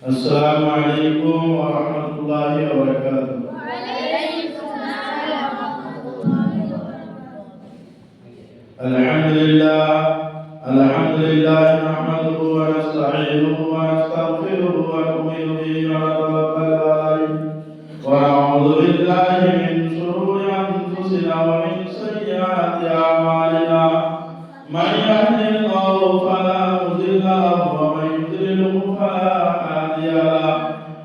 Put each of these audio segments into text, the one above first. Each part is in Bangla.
السلام عليكم ورحمة الله وبركاته. وعليكم السلام ورحمة الله وبركاته. الحمد لله نحمده ونستعينه ونستغفره ونؤمن به ونتوكل عليه ونعوذ بالله من شرور أنفسنا ومن سيئات أعمالنا من يهده الله فلا مضل له ومن يضلل فلا هادي له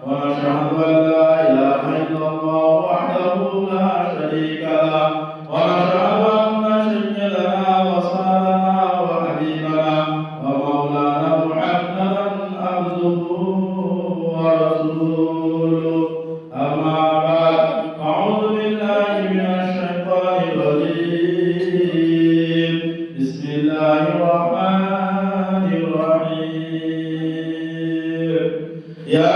ونشهد أن لا إله إلا الله وحده لا شريك له ونشهد أن سيدنا وسندنا وحبيبنا ومولانا محمدا عبده ورسوله. أما بعد أعوذ بالله من الشيطان الرجيم. بسم الله الرحمن الرحيم. يا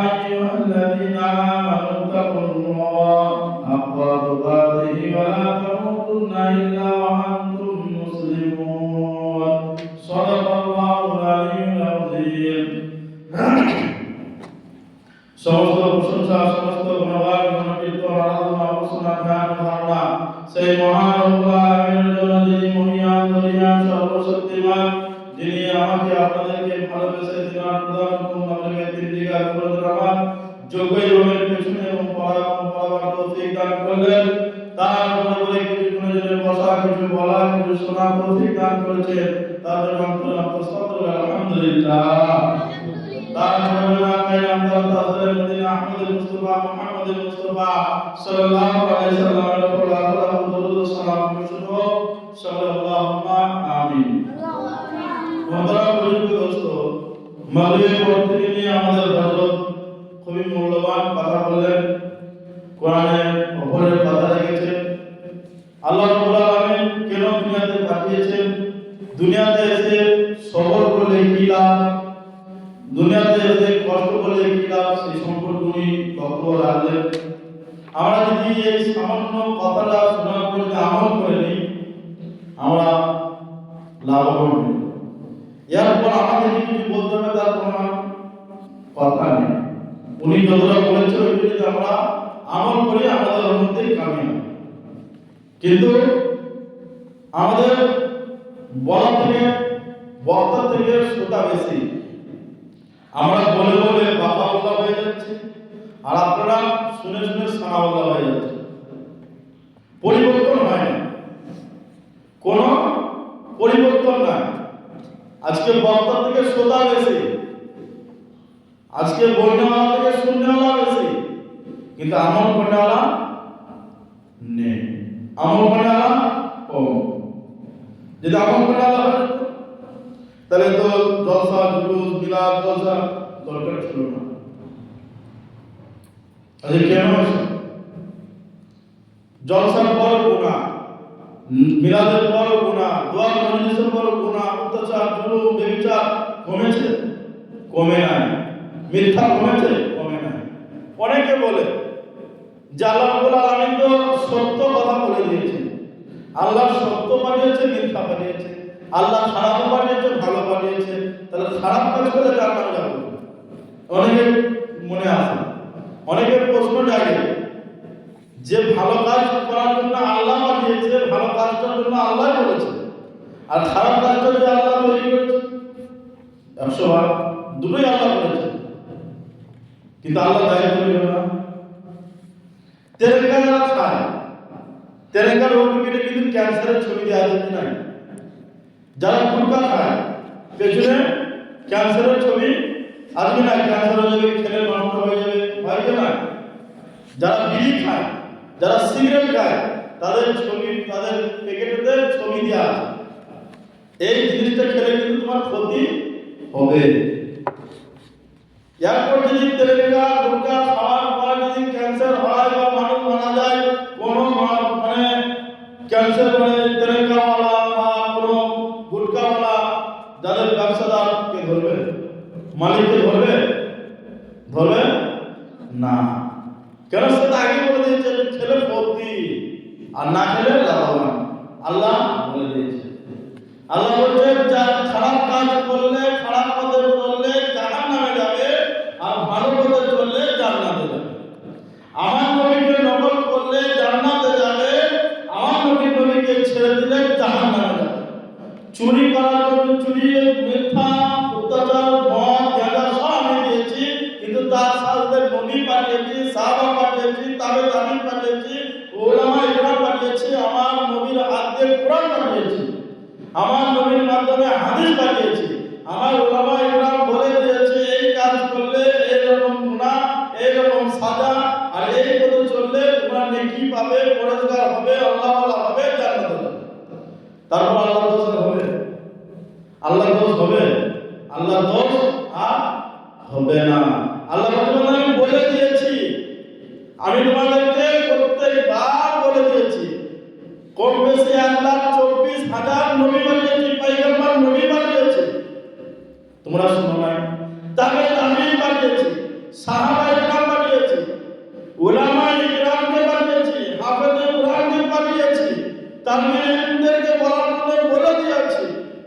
أيها الذين آمنوا اتقوا الله حق تقاته ولا تموتن إلا وأنتم مسلمون. صدق الله العلي العظيم. সমস্ত প্রশংসা সমস্ত গুণগান গুণকীর্তন আরাধনা উপাসনা ধ্যান ধারণা সেই মহান আল্লাহ আমিনের জন্য, যিনি মহিয়ান দরিয়ান সর্বশক্তিমান, যিনি আমাকে আপনাদেরকে ভালোবেসে দিনার প্রদান করুন, আমাদেরকে তিনটি কাজ করেছেন, আমার যোগ্য ইমামের পেছনে এবং পড়াবার তৌফিক দান করলেন। তার উপরে কিছু গুণজনের বসা, কিছু বলা, কিছু শোনা তৌফিক দান করেছেন। তার জন্য অন্তর আলহামদুলিল্লাহ। তারপরে তাজরে মদিনা আহমদ মুস্তাফা মুহাম্মদ মুস্তাফা সাল্লাল্লাহু আলাইহি সাল্লামের উপর আল্লাহু দরুদ ও সালাম বর্ষিত হোক। সাল্লাল্লাহু আমিন। মোহতারাম বুজুর্গ দোস্ত, মাগরিবের পর থেকে নিয়ে আমাদের হযরত খুবই মূল্যবান কথা বললেন, কোরআনের উপরের কথা রেখেছেন। আল্লাহ রাব্বুল আলামিন কেন দুনিয়াতে পাঠিয়েছেন, দুনিয়াতে এসে সবর করলে কি লাভ, দুনিয়াতে এসে কষ্ট করলে কি লাভ, সেই সম্পর্কে উনি বক্তব্য রাখলেন। আমরা যদি এই সামান্য কথাটা শোনার পর যদি আমল করে নিই, আমরা লাভবান হই। এরপর আমাদের কিছু বলতে হবে তার কোনো কথা নেই। উনি যতটা বলেছেন ওইটা যদি আমরা আমল করি, আমাদের মধ্যেই কামিয়াব। কিন্তু আমাদের বলা থেকে বক্তা থেকে শ্রোতা বেশি। আমরা বলে বলে বাবা আল্লাহ হয়ে যাচ্ছে, আর আপনারা শুনে শুনে সানা আল্লাহ হয়ে যাচ্ছে। পরিবর্তন হয় না, কোনো পরিবর্তন নাই। আজকে বক্তা থেকে শ্রোতা বেশি, আজকে বলনেওয়ালা থেকে শুননেওয়ালা বেশি, কিন্তু আমল করনেওয়ালা নেই, আমল করনেওয়ালা কম। যদি আমল করনেওয়ালা হয় তাহলে তো জলসা জুলুস মিলাদ জলসা দরকার ছিল না। আজকে কেন জলসার বড় গুনাহ, মিলাদের বড় গুনাহ, দোয়া মজলিসের বড় গুনাহ, অত্যাচার জুলুম ব্যভিচার কমেছে? কমে নাই। মিথ্যা কমেছে? কমে নাই। অনেকে বলে যে আল্লাহ রাব্বুল আলামিন তো সত্য কথা বলে দিয়েছেন, আল্লাহ সত্য পাঠিয়েছে, মিথ্যা পাঠিয়েছে, আল্লাহ খারাপ পাঠিয়েছে, ভালো পাঠিয়েছে, তাহলে খারাপ কাজ করে জান্নাতে যাব। অনেকের মনে আসে, অনেকের প্রশ্ন জাগে যে ভালো কাজ করার জন্য আল্লাহ পাঠিয়েছে, ভালো কাজটার জন্য আল্লাহ বলেছে, আর খারাপ কাজটা যে আল্লাহ তৈরি করেছে। 100 বার দুটোই আল্লাহ করেছে, কিন্তু আল্লাহ দায়িত্ব নিল না। তেরেঙ্গা যারা খায়, তেরেঙ্গা রোগীকে কিন্তু ক্যান্সারের ছবি দেওয়া যায় নাই। যারা গুটখা খায় পেছনে ক্যান্সারের ছবি আসবে না, ক্যান্সার হয়ে যাবে, খেলে নষ্ট হয়ে যাবে, হয় না? যারা বিড়ি খায়, যারা সিগারেট খায়, তাদের ছবি, তাদের প্যাকেটেতে ছবি দেওয়া আছে। এই জিনিসটা খেলে কিন্তু তোমার ক্ষতি হবে। এরপর যদি তেলেঙ্গা গুটখা খাওয়ার পর যদি ক্যান্সার হয় বা মানুষ মারা যায়, কোনো মানে ক্যান্সার মানে তেলেঙ্গাওয়ালা বা কোনো গুটখাওয়ালা যাদের ব্যবসাদারকে ধরবে, মালিককে ধরবে? ধরবে না। কেন? সে তো আগে বলে দিয়েছে খেলে ক্ষতি আর না খেলে লাভবান। আল্লাহ বলে দিয়েছে, আল্লাহ বলছে যা খারাপ কাজ করলে, খারাপ পথে চললে জাহান্নামে যাবে, আর মাধ্যমে হাদিস পাঠিয়েছি, আমার উলামা ইকরাম বলে দিয়েছে এই কাজ করলে এইরকম গুনাহ, এইরকম সাজা, আর এই পথে চললে তোমরা নেকি পাবে, পরহেজগার হবে, আল্লাহ ওয়ালা হবে, জান্নাতে যাবে। তারপর আল্লাহ দোষ হবে? আল্লাহ দোষ হবে? আল্লাহ দোষ আর হবে না। আল্লাহ আমি বলে দিয়েছি, আমি তোমাদেরকে প্রত্যেকবার বলে দিয়েছি, কম বেশি 1,24,000 নবী বানিয়েছি, পয়গম্বর নবী বানিয়েছি, তোমরা শুনো নাই? তাবে তাবিঈন বানিয়েছি, সাহাবা ইকরাম বানিয়েছি, উলামা ইকরামকে বানিয়েছি, হাফেজে কুরআনকে বানিয়েছি, তাবিঈনদেরকে বলে দিয়েছি।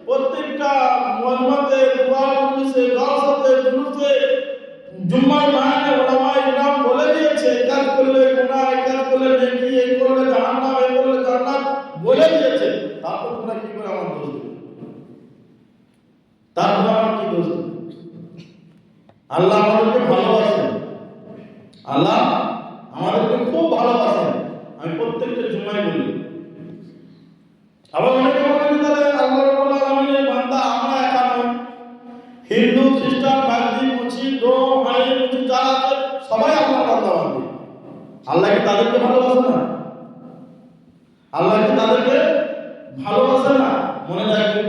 প্রত্যেকটা মুআজ্জমাতে, দোয়া মজলিসে, জলসাতে, জুলুসে, জুম্মার বায়ানে উলামা ইকরাম বলে দিয়েছে কাজ করলে গুনাহ, কাজ করলে নেকি, এই করলে জাহান্নাম, এই করলে জান্নাত বলে দিয়েছে। তারপর তোমরা কি করে আমার দোষ দিবে? তারপর আমার কি দোষ দিবে? আল্লাহ আমাদেরকে ভালোবাসেন, আল্লাহ আমাদেরকে খুব ভালোবাসেন। আমি প্রত্যেকটা জুমায় বলি। আবার অনেকে বলেন তাহলে আল্লাহ রাব্বুল আলামিনের বান্দা আমরা একা নই, হিন্দু, খ্রিস্টান, বাগদি, মুচি, ডোম, হাই, মুচি যারা আছে সবাই আল্লাহর বান্দা বান্দি। আল্লাহ কি তাদেরকে ভালোবাসে না? আল্লাহ কি তাদেরকে ভালোবাসে না? মনে রাখবে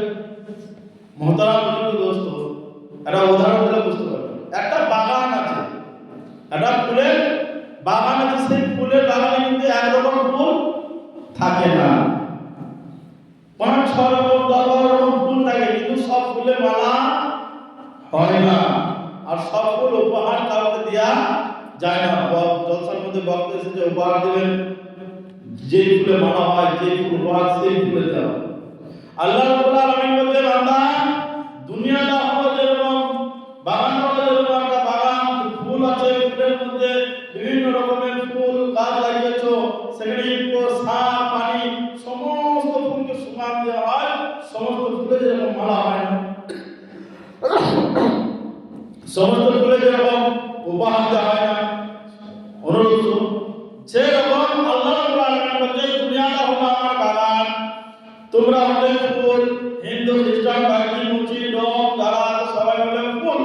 মোহতারাম বুজুর্গ দোস্ত, একটা উদাহরণ দিলে বুঝতে পারবে। একটা বাগান আছে, একটা ফুলের বাগান আছে, সেই ফুলের বাগানে কিন্তু একরকম ফুল থাকে না, 5-6 রকম 10 রকম ফুল থাকে, কিন্তু সব ফুলের মালা হয় না, আর সব ফুল উপহার কাউকে দেয়া যায় না। জলসার মধ্যে বক্তা এসে যে উপহার দেবেন, যে ফুলে মালা হয়, যে ফুল উপহার, সেই ফুলে দেওয়া। আল্লাহ রাব্বুল আলামিন বলতে বান্দা দুনিয়াটা হলো যেরকম, বাগানটা হলো যেরকম একটা বাগান, ফুল আছে, ফুলের মধ্যে বিভিন্ন রকমের ফুল গাছ লাগিয়েছো, সেখানে একটু সার, পানি, সমস্ত ফুলকে সুগন্ধ দেওয়া হয়, সমস্ত ফুলে যেরকম মালা হয় না, সমস্ত ফুলে যেরকম উপহার দেওয়া হয় না, অনুরূপ সেরকম আল্লাহ রাব্বুল আলামিন বলতে দুনিয়াটা হলো আমার বাগান, তোমরা হলে ফুল, হিন্দু, খ্রিস্টান, বাগদি, মুচি, ডোম যারা আছে সবাই হলে ফুল,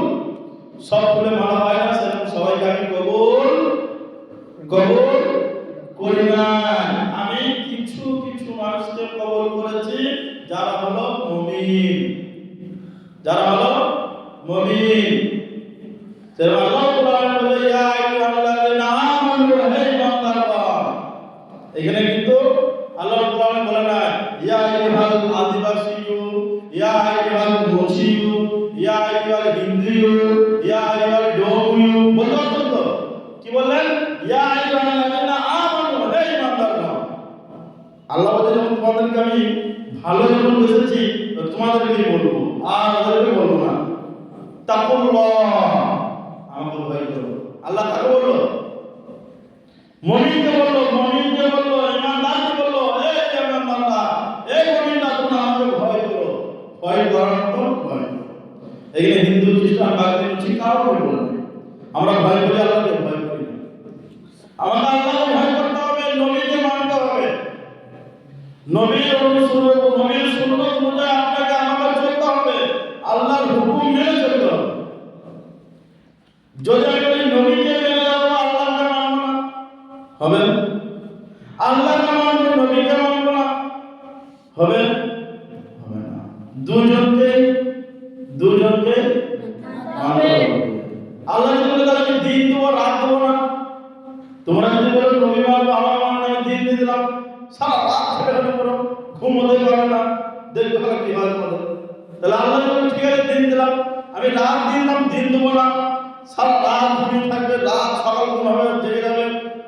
সব ফুলে মালা হয় না, সেরকম সবাইকে আমি কবুল করি না। আমি কিছু কিছু মানুষকে কবুল করেছি যারা হলো মুমিন, যারা হলো মুমিন। সেরকম আল্লাহ কোরআনে বলে ইয়া আইয়ুহাল্লাযিনা আমানু, হে ইমানদারগণ। এখানে কিন্তু আল্লাহ কোরআনে বলে না ইয়া আইয়ুহাল আদিবাসীয়ু, ইয়া আইয়ুহাল মুচিয়ু, ইয়া আইয়ুহাল হিন্দুয়ু, ইয়া আইয়ুহাল ডোমিয়ু, বলতো তো কি বললেন? ইয়া আইয়ুহাল্লাযিনা আমানু, হে ইমানদারগণ। আল্লাহ বলে যখন তোমাদেরকে আমি ভালো যখন বেসেছি তোমাদেরকে বলবো, আর ওদেরকে বলবো না। তাকুল্লাহ, আমাকে ভয় করো। আল্লাহ কাকে বললো? মুমিনকে বললো, মুমিনকে বললো, ইমানদারকে বললো, এই ইমানদাররা, এই মুমিনরা তোমরা আমাকে ভয় করো। ভয় করার মতো ভয় করো। এখানে হিন্দু, খ্রিস্টান, বাগদি, মুচি কাউকে বলবো না। আমরা ভয় করি, আল্লাহকে ভয় করি না। আমাকে আল্লাহকে ভয় করতে হবে, নবীকে মানতে হবে, নবীর সুন্নাত অনুযায়ী আপনাকে আমাকে চলতে হবে, আল্লাহর হুকুম মেনে চলতে হবে। যদি আমি বলি নবীকে মেনে যাবো, আল্লাহকে মানবো না, হবে? আল্লাহকে মানবো, নবীকে মানবো না, হবে? হবে না। দুজনকে মানতে হবে। আল্লাহ যদি বলে তাহলে আমি দিন দেবো, রাত দেবো না। তোমরা যদি বলো নবী মানবো, আমার মানবো, আমি দিন দিয়ে দিলাম, সারা রাত খেটে করো, ঘুমোতে পারবে না, দেখবে তাহলে কি হয় তোমাদের? তাহলে আল্লাহ যদি ঠিক আছে দিন দিলাম, আমি রাত দিলাম, দিন দেবো না, সারা রাত ঘুমিয়ে থাকবে, রাত সকাল হবে, জেগে যাবে,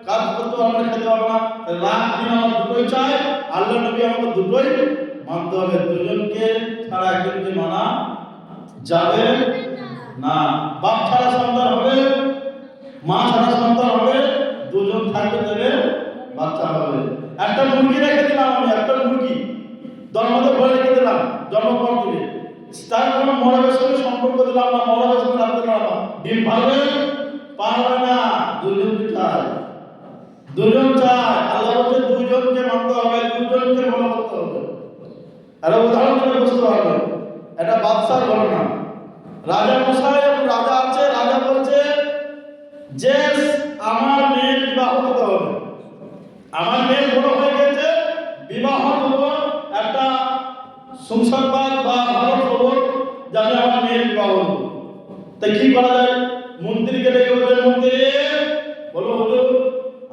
কাজ করতে পারবে না, খেতে পারবে না, রাত দিন আমার দুটোই চাই, আল্লাহ নবী আমাকে দুটোই মানতে হবে। দুজনকে ছাড়া একজনকে মানা যাবে না। বাপ ছাড়া সন্তান হবে, মা ছাড়া সন্তান হবে, দুজন থাকবে তবে বাচ্চা হবে। একটা মুরগি রেখে দিলাম আমি, একটা মুরগি জন্মতে ভয় রেখে দিলাম, জন্ম পর দিবে, তার কোনো মরবের সঙ্গে সম্পর্ক দিলাম না, মরবের সঙ্গে রাখতে পারলাম, ডিম পারবে না। দুজনকে চাই, দুজন চাই। আল্লাহ বলছে দুজনকে মানতে হবে, দুজনকে ভালো করতে হবে। আর উদাহরণ দিলে বুঝতে পারবেন। এটা বাদশার ঘটনা। রাজা মশাই এবং রাজা আছে, রাজা বলছে যে আমার মেয়ের বিবাহ দিতে হবে, আমার মেয়ে বড় হয়ে গেছে, বিবাহ দেবো, একটা সুসংবাদ বা ভালো খবর যাতে আমার মেয়ের বিবাহ দেবো। তাই কি করা যায়? মন্ত্রীকে ডেকে বলে, মন্ত্রী বলো হুজুর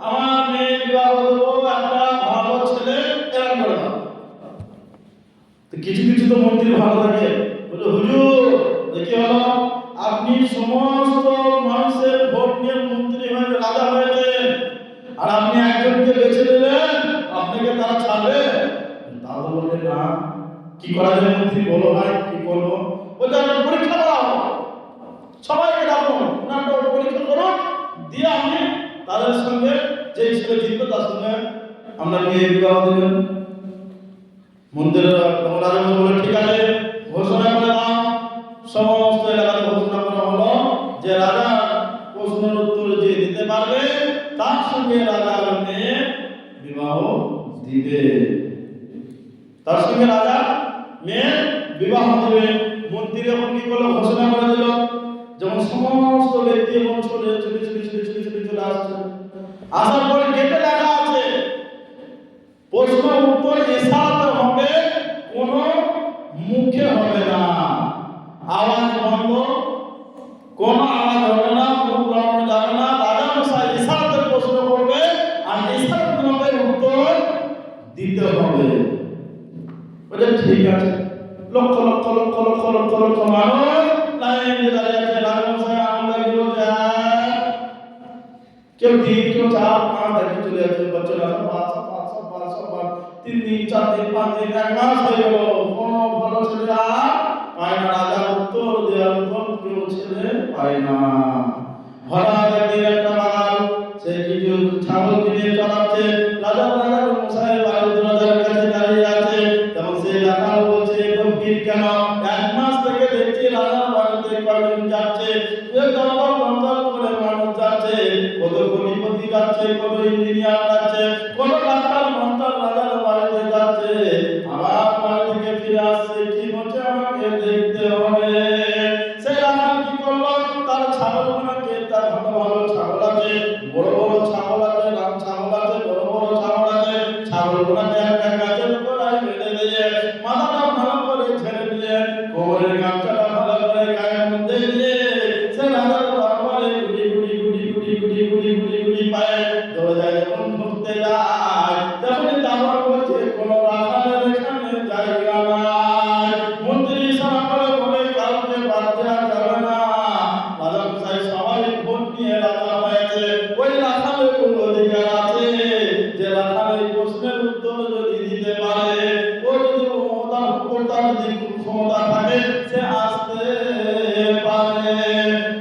আমার মেয়ের বিবাহ দেবো, একটা ভালো ছেলে এরকম করে দাও। তো কিছু কিছু তো মন্ত্রী ভালো থাকে, বলে হুজুর দেখি হলো আপনি সমস্ত মানুষের ভোট নিয়ে মন্ত্রী হয়ে রাজা হয়েছেন, আর আপনি একজনকে বেছে নিলেন, আপনাকে তারা ছাড়বে? দাদা বলে না, কি করা যায় মন্ত্রী, বলো ভাই কি করবো? বলতে আমরা পরীক্ষা করাও, সবাইকে ডাকুন, নাটক পরীক্ষা করুন, দিয়ে আমি তাদের সঙ্গে যে ছেলে জিতবে তার সঙ্গে আমরা বিয়ে বিবাহ দেবেন। মন্দিরের রাজা বলে ঠিক আছে, ঘোষণা করে দাও। সমস্ত এলাকায় ঘোষণা করা হলো যে রাজা প্রশ্নের উত্তর যে দিতে পারবে তার সঙ্গে রাজার মেয়ে বিবাহ দিবে, তার সঙ্গে রাজা মেয়ে বিবাহ দিবে। মন্ত্রী এখন কি করলো, ঘোষণা করে দিল। যেমন সমস্ত ব্যক্তি এবং চলে চলে চলে চলে চলে চলে চলে আসছে, আসার পরে গেটে লেখা আছে প্রশ্ন উত্তর ইশারাতে হবে, কোনো মুখে হবে না, আওয়াজ বন্ধ, কোনো আওয়াজ হবে না, মুখ লাগানো যাবে না। রাজা মশাই ইশারাতে প্রশ্ন করবে আর ইশারাতে উত্তর দিতে হবে। বলে ঠিক আছে। লক্ষ লক্ষ লক্ষ লক্ষ লক্ষ লক্ষ মানুষ লাইনে দাঁড়িয়ে আছে। রাজা মশাই আমরা গেল যায়, কেউ তিন কেউ চার পাঁচ দেখে চলে যাচ্ছে, বাচ্চারা 3 দিন 4 দিন 5 দিন 1 মাস হয়ে গেল, কোনো ভালো ছেলে আর পায় না। রাজা উত্তর দেওয়ার মতন কেউ ছেলে পায় না। হঠাৎ একদিন একটা বাগান সে কিছু ছাগল কিনে চড়াচ্ছে, রাজা মশাই বাড়ির দরজার কাছে দাঁড়িয়ে আছে। তখন সেই রাখাল বলছে গম্ভীর কেন? 1 মাস থেকে দেখছি রাজা বাড়িতে কয়জন যাচ্ছে, দমদম দমদম করে মানুষ যাচ্ছে, কত কোটিপতি যাচ্ছে, কত ইঞ্জিনিয়ার যাচ্ছে, কত ডাক্তার মাস্টার রাজার বাড়িতে যাচ্ছে, আবার বাড়ি থেকে ফিরে আসছে, কি হচ্ছে আমাকে দেখতে হবে। সেই রাখাল কি করলো, তার ছাগলগুলোকে, তার ভালো ভালো ছাগল আছে, বড় বড় ছাগল আছে, রাম ছাগল আছে, বড় বড় ছাগল আছে, ছাগলগুলোকে একটা গাছের গোড়ায় বেঁধে দিয়ে মাথাটা ভালো করে ছেড়ে দিয়ে কোমরের গামছাটা ভালো করে গায়ের মধ্যে দিয়ে সে রাজার দরবারে গুটি গুটি গুটি গুটি গুটি গুটি গুটি গুটি পায়ে দরজায় যখন ঢুকতে যায়, তখন দাবার বলছে কোনো রাখালের এখানে জায়গা নাই। মন্ত্রী ইশারা করে বলে কাউকে বাদ দেওয়া যাবে না। রাজা মশাই সবাই ভোট নিয়ে রাজা হয়েছে, ওই রাখালের অধিকার আছে যে রাখালের প্রশ্নের উত্তর যদি দিতে পারে, ও যদি ক্ষমতা যদি ক্ষমতা থাকে সে আসতে পারে।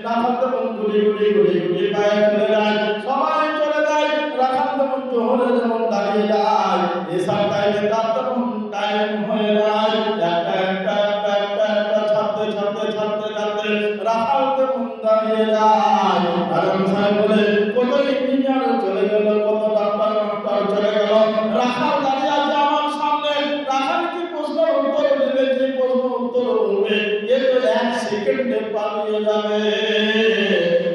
রাখাল তখন গুলি গুলি গুলি গুলি পায়ে চলে যায়, সবাই চলে যায়। রাখাল তখন জোহরে যেমন দাঁড়িয়ে যায়, এসব টাইমে তার তখন টাইম হয়ে যায়, একটা একটা একটা একটা একটা ছাড়তে ছাড়তে ছাড়তে ছাড়তে রাখাল তখন দাঁড়িয়ে যায়। রাজা মশাই বলে কত ইঞ্জিনিয়ার চলে গেল, কত ডাক্তার মাস্টার চলে গেল, রাখাল দাঁড়িয়ে আছে আমার সামনে। রাখাল কি প্রশ্নের উত্তর দেবে, যে প্রশ্ন উত্তর বলবে এ তো 1 সেকেন্ডে পালিয়ে যাবে।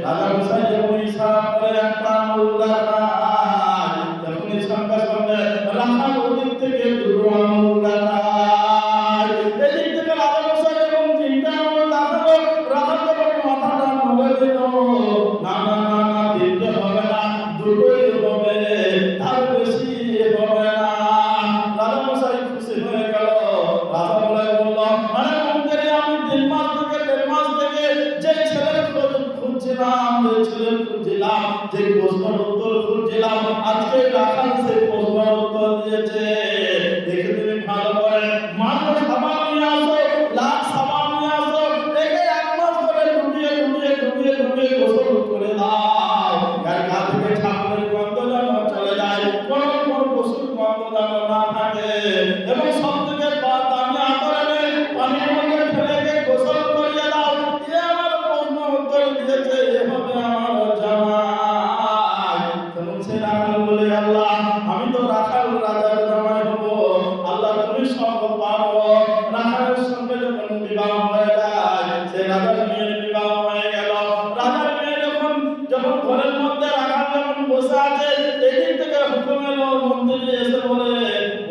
রাজা মশাই যখন ইশারা করে একটা আঙুল দেখায়, তখনই সঙ্গে সঙ্গে রাখাল ওদিক থেকে 2 আঙুল দেখায়। এদিক থেকে রাজা মশাই যখন 3টে আঙুল দেখালো, রাখাল তখন মাথাটা নড়ে দিল, না না না না 3টে হবে না, 2টোই হবে, তার বেশি হবে না। রাজা মশাই খুশি হয়ে গেল। রাজা বলল মানে মন্ত্রী আমি 3 মাস থেকে 1.5 মাস থেকে যে ছেলের খোঁজ খুঁজছিলাম, যে ছেলের খুঁজছিলাম, যে প্রশ্নের উত্তর খুঁজছিলাম, আজকে রাখাল সেই প্রশ্নের উত্তর দিয়েছে। দেখে তুমি ভালো করে মানুষ সাবান নিয়ে আসো, লাখ সাবান নিয়ে আসো, একে 1 মাস ধরে ডুবিয়ে ডুবিয়ে ডুবিয়ে ডুবিয়ে গোসল করে দাও, এর গা থেকে ছাগলের গন্ধ যেন চলে যায়, কোনো কোনো পশুর গন্ধ যেন না থাকে, এবং সব থেকে দামি আতরে পানির মধ্যে ফেলে গোসল করিয়ে দাও। এ আমার প্রশ্ন উত্তর দিয়েছে, এ হবে আমার জামাই। তখন সে রাখাল বলে আল্লাহ আমি তো রাখাল রাজার জামাই হব, আল্লাহ তুমি সব এসে বলে,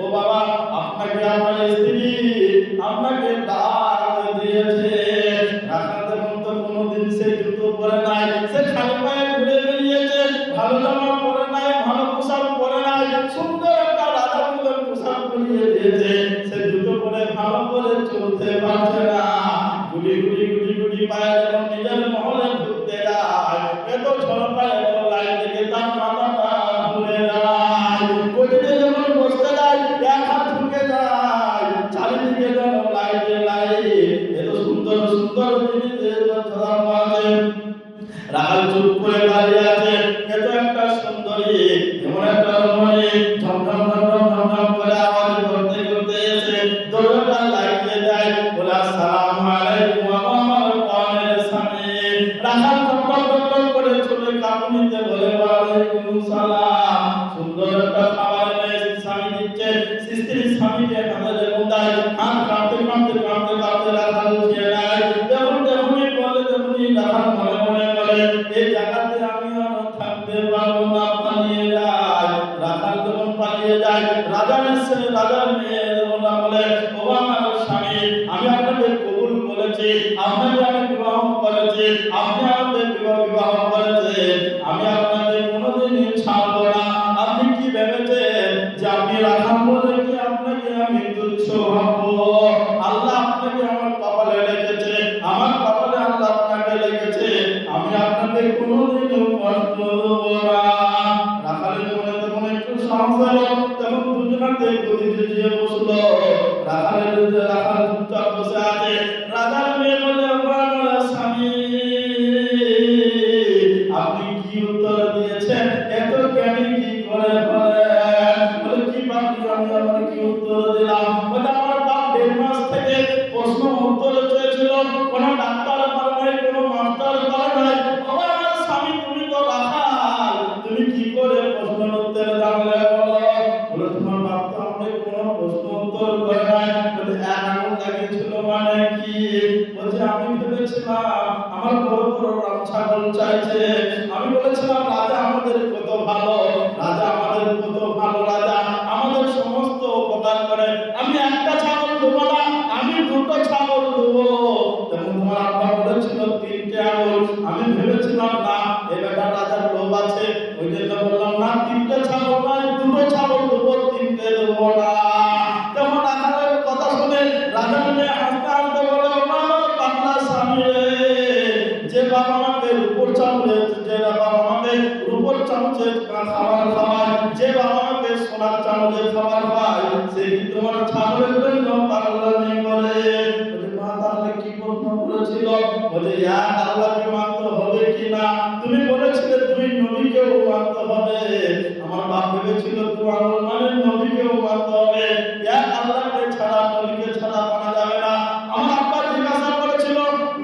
ও বাবা, আপনাকে আপনার স্ত্রী আপনাকে ডাক দিয়েছে। রাখাল দেখুন তো কোনোদিন সে জুতো পরে নাই, সে খালি পায়ে ঘুরে বেরিয়েছে, ভালো জামা পরে নাই, ভালো পোশাক পরে নাই, সুন্দর একটা রাজার মতন পোশাক পরিয়ে দিয়েছে, সে জুতো পরে ভালো করে চলতে পারছে না। গুলি গুলি গুলি গুলি পায়ে যখন নিজের মহলে ঢুকতে যায়, এত ঝড়টা এত লাইন থেকে তার মাথাটা ঘুরে যায়। গলিতে যখন বসতে যায়, এক হাত ঢুকে যায়, চারিদিকে যেন লাইটে লাইট, এত সুন্দর সুন্দর জিনিসের কথা আছে। রাখাল চুপ করে দাঁড়িয়ে আছে, এত একটা সুন্দরী, এমন একটা রমণী ঝমঝম ঝমঝম ঝমঝম করে আওয়াজ করতে করতে এসে দরজাটা লাগিয়ে দেয়, বলে আসসালামু আলাইকুম আমার প্রাণের স্বামী। রাখাল টক টক টক করে চলে কাকুনিতে বলে, ওয়ালাইকুম সালাম। সুন্দর একটা খাবার এনে স্বামী দিচ্ছে, স্ত্রী স্বামীকে হাতে যখন দেয়, হাত কাঁপতে কাঁপতে কাঁপতে কাঁপতে রাখাল উঠিয়ে নেয়। যখন যখনই বলে তেমনি রাখাল মনে মনে বলে, এই জায়গাতে আমি আর থাকতে পারবো না, পালিয়ে যাই। রাখাল যখন পালিয়ে যায়, রাজার মেয়ে যখন বলে, ও আমার স্বামী, আমি আপনাকে কবুল করেছি, আপনাকে আমি বিবাহ করেছি, আপনি আমাদের বিবাহ করেছেন, আমি আপনাকে কোনোদিনই ছাড়বো না। আপনি কি ভেবেছেন যে আপনি রাখাল বলে কি আপনাকে আমি তুচ্ছ ভাববো? আল্লাহ আপনাকে আমার কপালে রেখেছে, আমার কপালে আল্লাহ আপনাকে রেখেছে, আমি আপনাকে কোনোদিনও কষ্ট দেবো না। রাখালের মনে তখন একটু সাহস হলো, তখন দুজনাতে গদি জড়িয়ে বসলো। রাখাল চুপচাপ বসে আছে। রাজার মেয়ে বলে, আমার স্বামী, আপনি কি উত্তর দিয়েছেন? এত জ্ঞানী কি করে বলেন? বলে, কি বাপি, আমি আবার কি উত্তর দিলাম? বলে, আমার বাপ 1.5 মাস থেকে প্রশ্ন উত্তর চেয়েছিল, কোনো ডাক্তার পারে নাই, কোনো মাস্টার পারে নাই। বাবা আমার স্বামী, তুমি তো রাখাল, তুমি কি করে প্রশ্ন উত্তর জানলে বলো? বলে, তোমার বাপ তো আমাকে কোনো প্রশ্ন উত্তর করে নাই। বলে, এক আঙুল লাগিয়েছিল মানে কি? বলছে, আমি ভেবেছিলাম আমার বড় বড় রাম ছাগল চাইছে, আমি বলেছিলাম রাজা আমাদের কত ভালো, রাজা আমাদের কত ভালো, রাজা আমাদের সমস্ত উপকার করে, আমি একটা ছাগল দেবো না, আমি 2টো ছাগল দেবো। তখন তোমার আব্বা বলেছিল 3টে আঙুল, আমি ভেবেছিলাম না এ বেটা রাজার লোভ আছে, ওই জন্য বললাম না 3টে ছাগল নয়, 2টো ছাগল দেবো, 3টে দেবো না। তখন রাজার কথা শুনে রাজার মেয়ে হাসতে হাসতে বলে, আমার পাগলা স্বামী রে, যে বাবা আমাকে রূপোর চামচে খাবার খাওয়ায়, যে বাবা আমাকে সোনার চামচে খাবার খাওয়ায়, সে কি তোমার ছাগলের জন্য পাগলামি করে? মা তাহলে কি প্রশ্ন করেছিল? বলে, এক আল্লাহকে মানতে হবে কিনা? তুমি বলেছিলে 2 নবীকেও মানতে হবে, আমার বাপ ভেবেছিল 2 আঙুল মানে নবীকেও মানতে হবে, এক আল্লাহকে ছাড়া নবীকে ছাড়া মানা যাবে না। আমার আব্বা জিজ্ঞাসা করেছিল,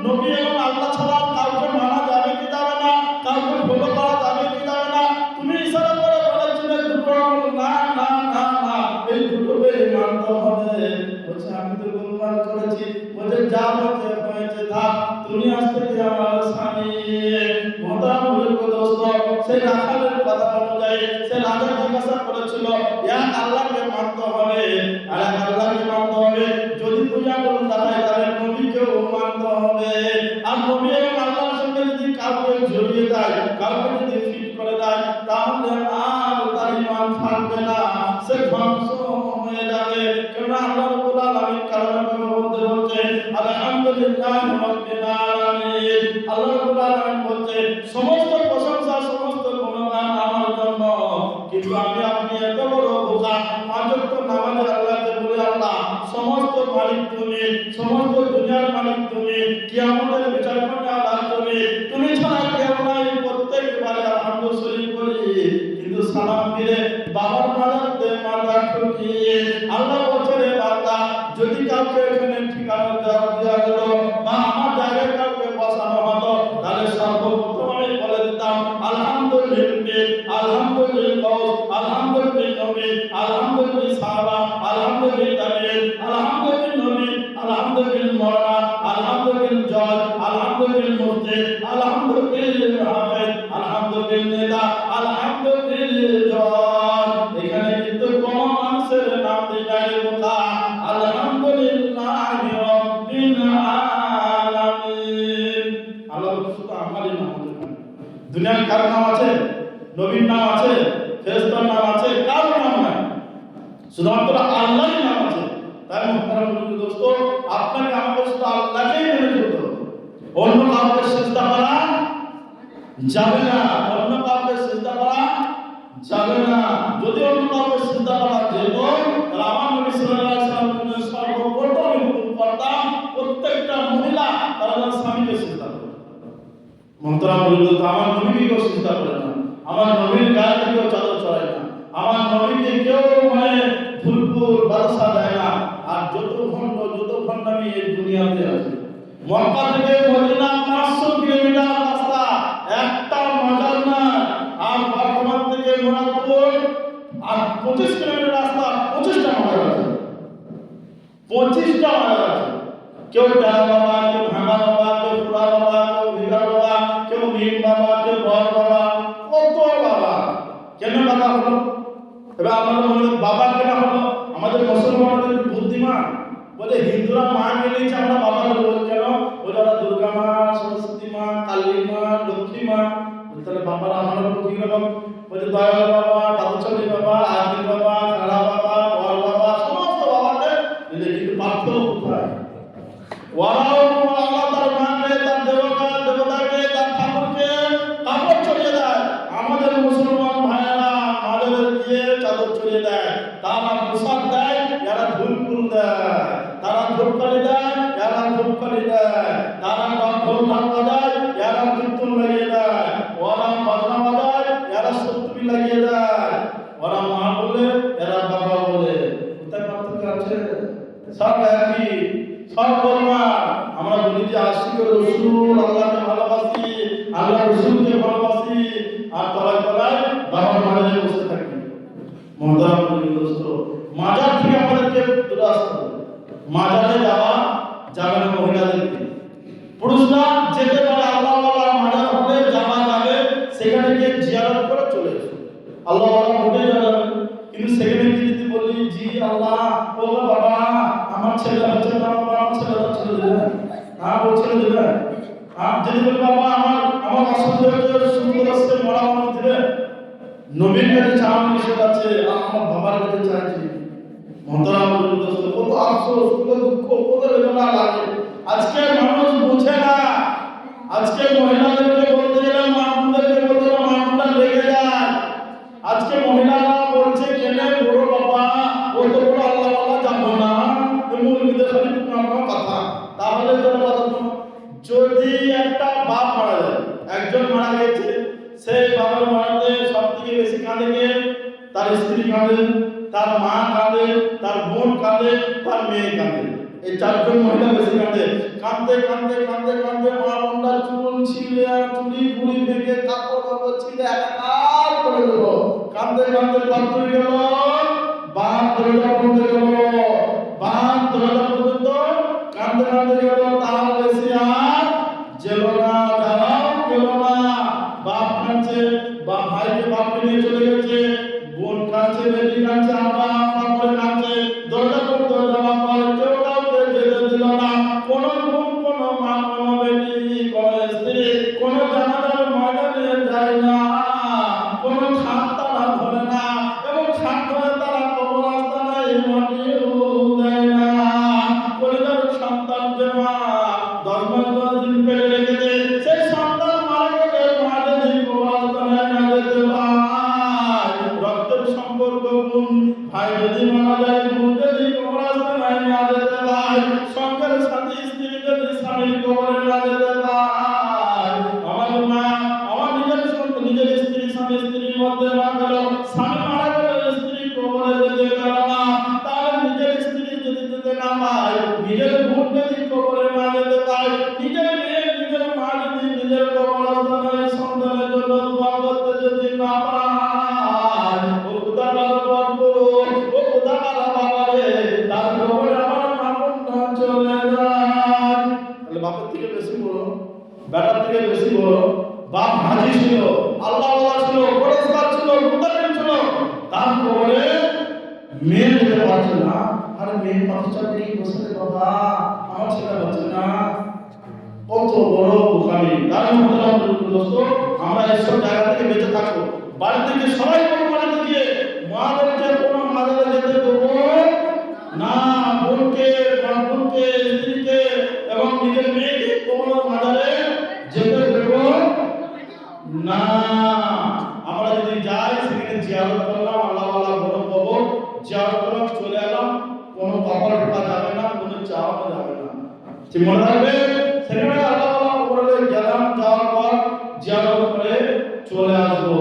নবী এবং আল্লাহ ছাড়া কাউকে মানা যাবে কি যাবে না, কাউকে ফলো করা যাবে কি যাবে না? তুমি ইশারা করে বলেছিলে 2 আঙুল, না না না না, এই 2টোকেই মানতে হবে। বলছে, আমি তো গোলমাল করেছি। বলছে, যা হয়েছে থাক, তুমি আজ থেকে আমার স্বামী। মোহতারাম বুজুর্গ দোস্ত, সেই রাখালের কথা অনুযায়ী সে রাজা জিজ্ঞাসা করেছিল, এক আল্লাহকে মানতে হবে, আর এক আল্লাহকে মানতে হবে, যদি তুই আঙুল দেখায় তাহলে নবীকেও মানতে হবে, আর নবী এবং আল্লাহর সঙ্গে যদি কাউকে জড়িয়ে দেয়, কাউকে যদি ফিট করে দেয়, তাহলে আর তার ঈমান থাকবে না, সে ধ্বংস হয়ে যাবে। কারণ আল্লাহ রাব্বুল আলামিন কালামে বলতে বলছে, আলহামদুলিল্লাহি রাব্বিল আলামিন। আল্লাহ রাব্বুল আলামিন বলছে, সমস্ত প্রশংসা সমস্ত গুণগান আমার জন্য, কিন্তু আমি আপনি এত বড় বোকা, 5 ওয়াক্ত নামাজে আল্লাহকে বলে, আল্লাহ সমস্ত মালিক তুমি, সমস্ত দুনিয়ার মালিক তুমি, কিয়ামতের বিচার করতে আল্লাহ তুমি, তুমি ছাড়া কেউ নাই, প্রত্যেকবারে আলহামদুলিল্লাহ বলি, কিন্তু সালাম ফিরে বাবার মাজারতে মাথা ঠুকিয়ে আল্লাহ বলছে, রে বান্দা, যদি কাউকে এখানে ঠিকানা দেওয়া হতো বা আমার জায়গায় কাউকে বসানো হতো, তাহলে সর্বপ্রথম আমি বলে দিতাম আলহামদুলিল্লাহ, আলহামদুলিল্লাহ, আলহামদুলিল্লাহ নবী, আলহামদুলিল্লাহ সাহাবা, আলহামদুলিল্লাহ আলহামদুলিল্লাহ নবী, আলহামদুলিল্লাহ মাওলানা, আলহামদুলিল্লাহ জজ, আলহামদুলিল্লাহ মুফতি, আলহামদুলিল্লাহ হাফেজ, আলহামদুলিল্লাহ নেতা, আলহামদুলিল্লাহ জজ। এখানে কিন্তু কোনো দুনিয়ার কার নাম আছে? নবীর নাম আছে, ফেরেশতার নাম আছে, কারো নাম নাই, শুধুমাত্র আল্লাহর নাম আছে। তাই মুহতারাম দোস্ত, আপনাকে আমাকে শুধু আল্লাহকেই মেনে চলতে হবে, অন্য কাউকে সিজদা করা যাবে না, অন্য কাউকে সিজদা করা যাবে না। যদি অন্য কাউকে সিজদা করা যেত, তাহলে আমার নবী সাল্লাল্লাহু আলাইহি ওয়াসাল্লামের সর্বপ্রথম হুকুম করতাম প্রত্যেকটা মহিলা তারা যেন স্বামীকে সিজদা করে। মুহতারাম দোস্ত, আমার নবীকে কেউ সিজদা করে না, আমার নবীর গায়ে কেউ চাদর ছড়ায় না, আমার নবীকে কেউ ফুলফুল বাদশা দেয় না। আর যত খন্ডামি এই দুনিয়াতে আছে, মক্কা থেকে মদিনা 500 কিলোমিটার রাস্তা, একটা মজার না। আর বর্তমান থেকে মোরাদপুর আর 25 কিলোমিটার রাস্তা, 25টা মজার আছে, 25টা মজার আছে। কেউ ডালা বাবা, কেউ ভাঙা বাবা, কেউ পুরা বাবা, কেউ ভিড়া বাবা, কেউ মিম বাবা, কেউ বর বাবা, কত বাবা। কেন বাবা হলো? এবার আমাদের বাবা কেন হলো? আমাদের মুসলমানদের বুদ্ধিমান বলে হিন্দুরা মা গেলেই আমরা বাবা বলবো। কেন? ওরা দুর্গা মা, সরস্বতী মা, কালী মা, লক্ষ্মী মা। তাহলে বাবারা আমাদের কি রকম? বলে দয়াল বাবা, দাদুচন্দ্রী বাবা, আদিল বাবা, কালা বাবা, বর বাবা, সমস্ত বাবাকে দিলে। কিন্তু পার্থক্য কোথায়? ওরাও আল্লাহ তার মাকে, তার দেবতাকে, তার ঠাকুরকে কাপড় চড়িয়ে দেয়। আমাদের মুসলমান ভাইয়েরা মাদের দিয়ে চাদর চড়িয়ে দেয়, তারা পোশাক দেয়, এরা ঢুলফুল দেয়, তারা ধূপকাঠি দেয়, এরা ধূপকাঠি দেয়, তারা ঢোল বাজায়, এরা কীর্তন লাগিয়ে দেয়, ওরা বাজনা বাজায়, এরা সপ্তমী লাগিয়ে দেয়, ওরা মা বলে, এরা বাবা বলে। কোথায় পার্থক্য আছে? সব একই, সব বলমা। আমরা বলি যে আশিক রসুল, আল্লাহকে ভালোবাসি, আল্লাহ রসুলকে ভালোবাসি, আর তলায় তলায় বাবার মাজারে বসে থাকি। মুহতারাম দোস্ত, মাজার থেকে আমাদেরকে দূরে আসতে হবে। মাজারে যাওয়া যাবে না মহিলাদেরকে, পুরুষরা যেতে পারে। আল্লাহ মাজার হলে যাওয়া যাবে, সেখানে গিয়ে জিয়ারত করে চলে আসবে, আল্লাহ উঠে যাবে। কিন্তু সেখানে গিয়ে যদি বলি জি আল্লাহ, ও বাবা আমার ছেলে হচ্ছে না, বাবা আমার ছেলেটা ছেড়ে দেবে, হ্যাঁ ও ছেড়ে দেবে। আর যদি বলি বাবা আমার অসুবিধা হচ্ছে, সুন্দর আসছে, মরা মানুষ দিবে, নবীর কাছে চাওয়া নিষেধ আছে, আমার বাবার কাছে চাইছি। মুহতারাম দোস্ত, কত আফসোস, কত দুঃখ, কত বেদনা লাগে। আজকে মানুষ বুঝে না। আজকে মহিলাদেরকে বলতে গেলে, মা-বোনদেরকে বলতে গেলে মা-বোনরা লেগে যায়। আজকে মহিলারা বলছে কেন বড় বাবা ও তো বড় আল্লাহওয়ালা যাবো না, মুরগিদের খালি আমার কথা। তাহলে তোর কথা শোনো, যদি একটা বাপ মারা যায়, একজন মারা গেছে, সেই বাবার মারাতে সব থেকে বেশি কাঁদে কে? তার স্ত্রী কাঁদে, তার মা কাঁদে, তার বোন কাঁদে, তার মেয়ে কাঁদে। এই চারজন মহিলা বেশি কাঁদে। কাঁদতে কাঁদতে কাঁদতে কাঁদতে মা বোনরা চুল ছিঁড়ে, চুড়ি ফুড়ি ভেঙে, কাপড় কাপড় ছিঁড়ে একাকার করে দিল। কাঁদতে কাঁদতে কত গেল? বাপ দরজা পর্যন্ত গেল, বাপ দরজা পর্যন্ত কাঁদতে কাঁদতে গেল। তার বেশি আর যেল না, যাওয়াও গেল না। বাপ কাঁদছে, বাপ ভাইকে বাপকে নিয়ে চলে গেছে, বোন কাঁদছে, বেটি কাঁদছে, আব্বা আম্মা করে কাঁদছে। দরজা পর্যন্ত যাওয়ার পর কেউ কাউকে যেতে দিল না। কোনো বোন, কোনো মা, কোনো বেটি, কোনো স্ত্রী, কোনো জানাজার ময়দানে যায় না, কোনো খাট তারা ধরে না, এবং খাট ধরে তারা কবরস্থানে মাটিও দেয় না। পরিবার সন্তান যে মা 10 মাস 10 দিন পেটে রেখেছে, সেই সন্তান মারা গেলে মা যদি কবরস্থানে না যেতে পায়, রক্তের সম্পর্ক বোন ভাই যদি মারা যায়, বোন যদি কবরস্থানে না যেতে পায়, সঙ্গের সাথে স্ত্রী যদি স্বামীর কবরে না যেতে পায়, আমার মা আমার নিজের সন্তান, নিজের স্ত্রী স্বামী স্ত্রীর মধ্যে না গেল, স্বামী মারা গেল, স্ত্রী কবরে যেতে গেল না, তার নিজের স্ত্রী যদি যেতে না পায়, নিজের বোন যদি কবরে না যেতে পায়, নিজের মেয়ে নিজের মা যদি নিজের কবরস্থানে সন্তানের জন্য দোয়া করতে যদি না পায়, ও খোদার বরপুর, ও খোদার বাবারে, তার কবরে আমার মা বোনটা চলে যায়। তাহলে বাপের থেকে বেশি বড়, বেটার থেকে বেশি বড়। বাপ হাজি ছিল, আল্লাহওয়ালা ছিল, পরেশগার ছিল, মুত্তাকিন ছিল, তার কবরে মেয়ে যেতে পারছে না। আর মেয়ে পাথর নিয়ে বসে বাবা আমার ছেলে বাঁচে না, কত বড় বোকামি। তার মধ্যে দোস্ত আমরা এইসব জায়গা থেকে বেঁচে থাকবো। বাড়ি থেকে সবাই বাড়িতে গিয়ে মাদেরকে কোনো মাজারে যেতে দেবো না, বোনকে স্ত্রীকে এবং নিজের মেয়েকে কোনো মাজারে যেতে দেবো না। আমরা যদি যাই সেখানে জিয়ারত করলাম, আল্লাহ আল্লাহ বড় পাবো, জিয়ারত করলাম চলে এলাম, কোনো কবর ঢোকা যাবে না, কোনো চাওয়ানো যাবে না। ঠিক মনে রাখবে, সেখানে আল্লাহ আল্লাহ বলে গেলাম, যাওয়ার পর জিয়ারত করে চলে আসবো।